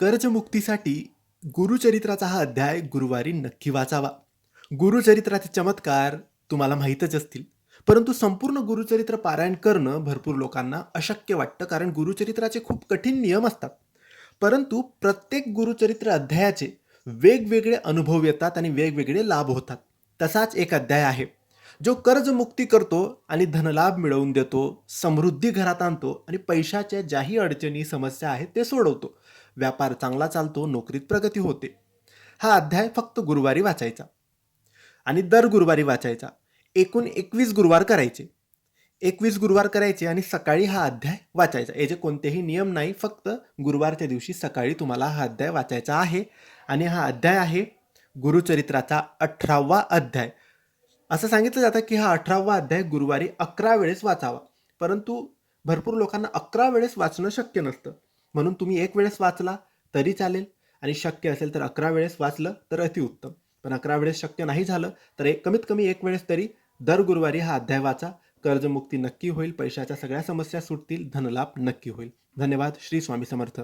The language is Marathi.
कर्जमुक्तीसाठी गुरुचरित्राचा हा अध्याय गुरुवारी नक्की वाचावा. गुरुचरित्राचे चमत्कार तुम्हाला माहीतच असतील. परंतु संपूर्ण गुरुचरित्र पारायण करणं भरपूर लोकांना अशक्य वाटतं, कारण गुरुचरित्राचे खूप कठीण नियम असतात. परंतु प्रत्येक गुरुचरित्र अध्यायाचे वेगवेगळे अनुभव येतात आणि वेगवेगळे लाभ होतात. तसाच एक अध्याय आहे, जो कर्जमुक्ती करतो आणि धनलाभ मिळवून देतो, समृद्धी घरात आणतो आणि पैशाच्या ज्याही अडचणी, समस्या आहेत ते सोडवतो. व्यापार चांगला चालतो, नोकरीत प्रगती होते. हा अध्याय फक्त गुरुवारी वाचायचा आणि दर गुरुवारी वाचायचा. एकूण 21 गुरुवार करायचे. 21 गुरुवार करायचे आणि सकाळी हा अध्याय वाचायचा. याचे कोणतेही नियम नाही, फक्त गुरुवारच्या दिवशी सकाळी तुम्हाला हा अध्याय वाचायचा आहे. आणि हा अध्याय आहे गुरुचरित्राचा 18वा अध्याय. असं सांगितलं जातं की हा 18वा अध्याय गुरुवारी 11 वेळेस वाचावा. परंतु भरपूर लोकांना 11 वेळेस वाचणं शक्य नसतं. म्हणून तुम्ही एक वेळेस वाचला तरी चालेल आणि शक्य असेल तर 11 वेळेस वाचलं तर अतिउत्तम. पण 11 वेळेस शक्य नाही झालं तर कमीत कमी एक वेळेस तरी दर गुरुवारी हा अध्याय वाचा. कर्जमुक्ती नक्की होईल, पैशाच्या सगळ्या समस्या सुटतील, धनलाभ नक्की होईल. धन्यवाद. श्री स्वामी समर्थ.